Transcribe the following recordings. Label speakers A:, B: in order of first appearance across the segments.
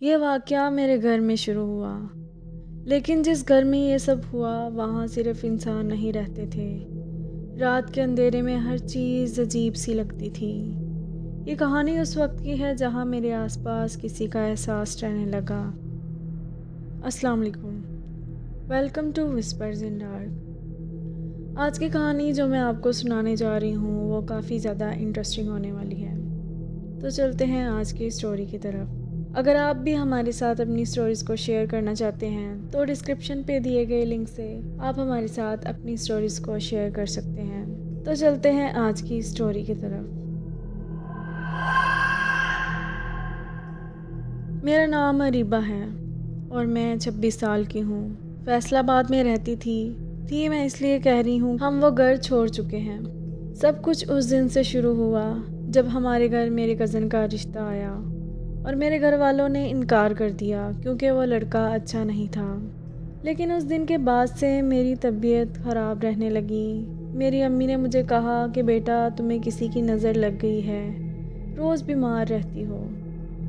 A: یہ واقعہ میرے گھر میں شروع ہوا، لیکن جس گھر میں یہ سب ہوا وہاں صرف انسان نہیں رہتے تھے۔ رات کے اندھیرے میں ہر چیز عجیب سی لگتی تھی۔ یہ کہانی اس وقت کی ہے جہاں میرے آس پاس کسی کا احساس رہنے لگا۔ السلام علیکم، welcome to whispers in dark. آج کی کہانی جو میں آپ کو سنانے جا رہی ہوں وہ کافی زیادہ انٹرسٹنگ ہونے والی ہے، تو چلتے ہیں آج کی اسٹوری کی طرف۔ اگر آپ بھی ہمارے ساتھ اپنی سٹوریز کو شیئر کرنا چاہتے ہیں تو ڈسکرپشن پہ دیے گئے لنک سے آپ ہمارے ساتھ اپنی سٹوریز کو شیئر کر سکتے ہیں۔ تو چلتے ہیں آج کی اسٹوری کی طرف۔ میرا نام اریبہ ہے اور میں 26 سال کی ہوں۔ فیصل آباد میں رہتی تھی میں اس لیے کہہ رہی ہوں، ہم وہ گھر چھوڑ چکے ہیں۔ سب کچھ اس دن سے شروع ہوا جب ہمارے گھر میرے کزن کا رشتہ آیا اور میرے گھر والوں نے انکار کر دیا کیونکہ وہ لڑکا اچھا نہیں تھا۔ لیکن اس دن کے بعد سے میری طبیعت خراب رہنے لگی۔ میری امی نے مجھے کہا کہ بیٹا تمہیں کسی کی نظر لگ گئی ہے، روز بیمار رہتی ہو۔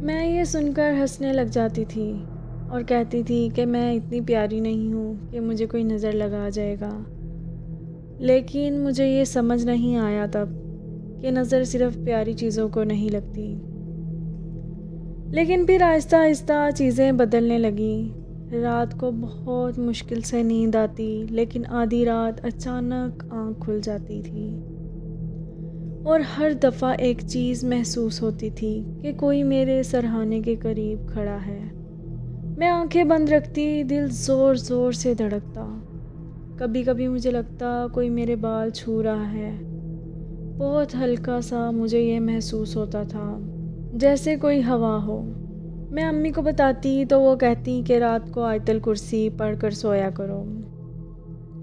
A: میں یہ سن کر ہنسنے لگ جاتی تھی اور کہتی تھی کہ میں اتنی پیاری نہیں ہوں کہ مجھے کوئی نظر لگا جائے گا۔ لیکن مجھے یہ سمجھ نہیں آیا تب کہ نظر صرف پیاری چیزوں کو نہیں لگتی۔ لیکن پھر آہستہ آہستہ چیزیں بدلنے لگیں۔ رات کو بہت مشکل سے نیند آتی، لیکن آدھی رات اچانک آنکھ کھل جاتی تھی اور ہر دفعہ ایک چیز محسوس ہوتی تھی کہ کوئی میرے سرہانے کے قریب کھڑا ہے۔ میں آنکھیں بند رکھتی، دل زور زور سے دھڑکتا۔ کبھی کبھی مجھے لگتا کوئی میرے بال چھو رہا ہے۔ بہت ہلکا سا مجھے یہ محسوس ہوتا تھا جیسے کوئی ہوا ہو۔ میں امی کو بتاتی تو وہ کہتی کہ رات کو آیت الکرسی پڑھ کر سویا کرو،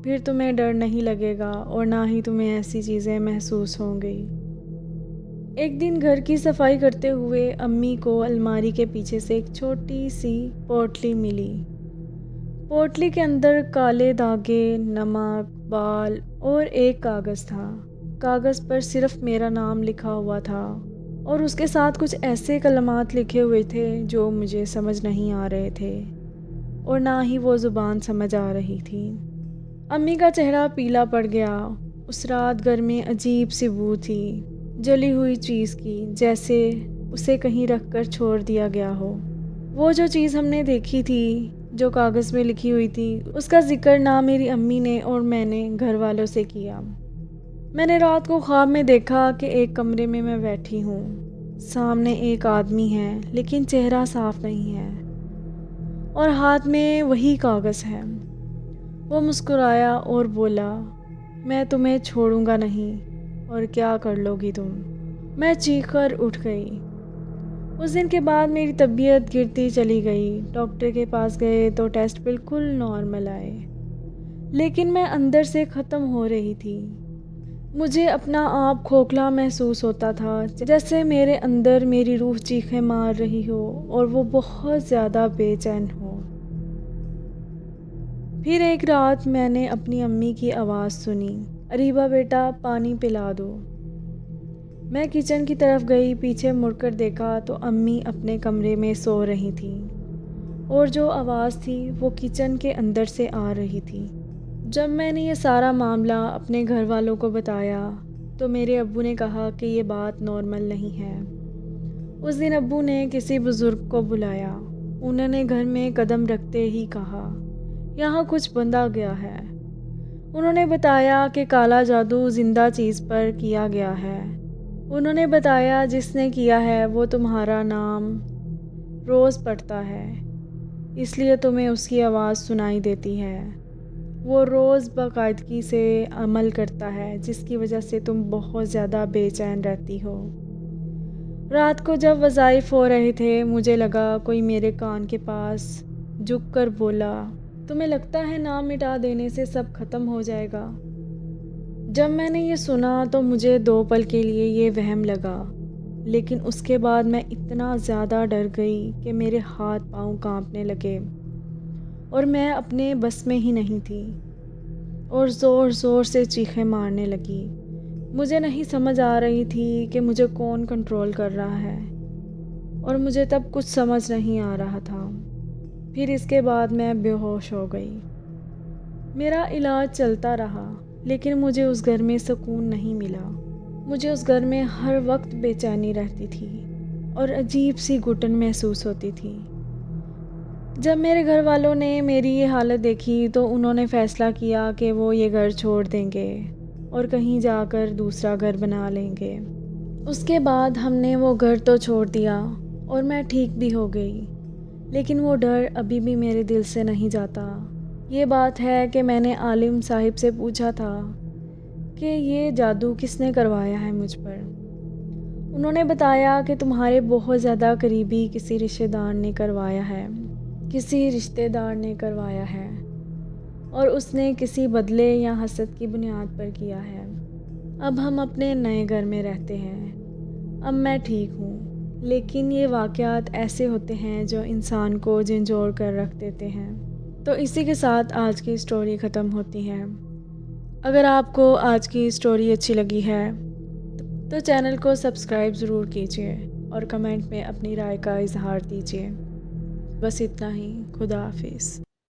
A: پھر تمہیں ڈر نہیں لگے گا اور نہ ہی تمہیں ایسی چیزیں محسوس ہوں گی۔ ایک دن گھر کی صفائی کرتے ہوئے امی کو الماری کے پیچھے سے ایک چھوٹی سی پوٹلی ملی۔ پوٹلی کے اندر کالے دھاگے، نمک، بال اور ایک کاغذ تھا۔ کاغذ پر صرف میرا نام لکھا ہوا تھا اور اس کے ساتھ کچھ ایسے کلمات لکھے ہوئے تھے جو مجھے سمجھ نہیں آ رہے تھے اور نہ ہی وہ زبان سمجھ آ رہی تھی۔ امی کا چہرہ پیلا پڑ گیا۔ اس رات گھر میں عجیب سی بو تھی، جلی ہوئی چیز کی، جیسے اسے کہیں رکھ کر چھوڑ دیا گیا ہو۔ وہ جو چیز ہم نے دیکھی تھی جو کاغذ میں لکھی ہوئی تھی، اس کا ذکر نہ میری امی نے اور میں نے گھر والوں سے کیا۔ میں نے رات کو خواب میں دیکھا کہ ایک کمرے میں بیٹھی ہوں، سامنے ایک آدمی ہے لیکن چہرہ صاف نہیں ہے اور ہاتھ میں وہی کاغذ ہے۔ وہ مسکرایا اور بولا، میں تمہیں چھوڑوں گا نہیں، اور کیا کر لو گی تم؟ میں چیخ کر اٹھ گئی۔ اس دن کے بعد میری طبیعت گرتی چلی گئی۔ ڈاکٹر کے پاس گئے تو ٹیسٹ بالکل نارمل آئے، لیکن میں اندر سے ختم ہو رہی تھی۔ مجھے اپنا آپ کھوکھلا محسوس ہوتا تھا، جیسے میرے اندر میری روح چیخیں مار رہی ہو اور وہ بہت زیادہ بے چین ہو۔ پھر ایک رات میں نے اپنی امی کی آواز سنی، اریبہ بیٹا پانی پلا دو۔ میں کچن کی طرف گئی، پیچھے مڑ کر دیکھا تو امی اپنے کمرے میں سو رہی تھیں اور جو آواز تھی وہ کچن کے اندر سے آ رہی تھی۔ جب میں نے یہ سارا معاملہ اپنے گھر والوں کو بتایا تو میرے ابو نے کہا کہ یہ بات نارمل نہیں ہے۔ اس دن ابو نے کسی بزرگ کو بلایا۔ انہوں نے گھر میں قدم رکھتے ہی کہا، یہاں کچھ بندھا گیا ہے۔ انہوں نے بتایا کہ کالا جادو زندہ چیز پر کیا گیا ہے۔ انہوں نے بتایا جس نے کیا ہے وہ تمہارا نام روز پڑھتا ہے، اس لیے تمہیں اس کی آواز سنائی دیتی ہے۔ وہ روز باقاعدگی سے عمل کرتا ہے جس کی وجہ سے تم بہت زیادہ بے چین رہتی ہو۔ رات کو جب وظائف ہو رہے تھے مجھے لگا کوئی میرے کان کے پاس جھک کر بولا، تمہیں لگتا ہے نام مٹا دینے سے سب ختم ہو جائے گا؟ جب میں نے یہ سنا تو مجھے 2 پل کے لیے یہ وہم لگا، لیکن اس کے بعد میں اتنا زیادہ ڈر گئی کہ میرے ہاتھ پاؤں کانپنے لگے اور میں اپنے بس میں ہی نہیں تھی اور زور زور سے چیخیں مارنے لگی۔ مجھے نہیں سمجھ آ رہی تھی کہ مجھے کون کنٹرول کر رہا ہے اور مجھے تب کچھ سمجھ نہیں آ رہا تھا۔ پھر اس کے بعد میں بے ہوش ہو گئی۔ میرا علاج چلتا رہا لیکن مجھے اس گھر میں سکون نہیں ملا۔ مجھے اس گھر میں ہر وقت بے چینی رہتی تھی اور عجیب سی گھٹن محسوس ہوتی تھی۔ جب میرے گھر والوں نے میری یہ حالت دیکھی تو انہوں نے فیصلہ کیا کہ وہ یہ گھر چھوڑ دیں گے اور کہیں جا کر دوسرا گھر بنا لیں گے۔ اس کے بعد ہم نے وہ گھر تو چھوڑ دیا اور میں ٹھیک بھی ہو گئی، لیکن وہ ڈر ابھی بھی میرے دل سے نہیں جاتا۔ یہ بات ہے کہ میں نے عالم صاحب سے پوچھا تھا کہ یہ جادو کس نے کروایا ہے مجھ پر۔ انہوں نے بتایا کہ تمہارے بہت زیادہ قریبی کسی رشتہ دار نے کروایا ہے اور اس نے کسی بدلے یا حسد کی بنیاد پر کیا ہے۔ اب ہم اپنے نئے گھر میں رہتے ہیں۔ اب میں ٹھیک ہوں، لیکن یہ واقعات ایسے ہوتے ہیں جو انسان کو جھنجھوڑ کر رکھ دیتے ہیں۔ تو اسی کے ساتھ آج کی اسٹوری ختم ہوتی ہے۔ اگر آپ کو آج کی اسٹوری اچھی لگی ہے تو چینل کو سبسکرائب ضرور کیجیے اور کمنٹ میں اپنی رائے کا اظہار دیجیے۔ بس اتنا ہی۔ خدا حافظ۔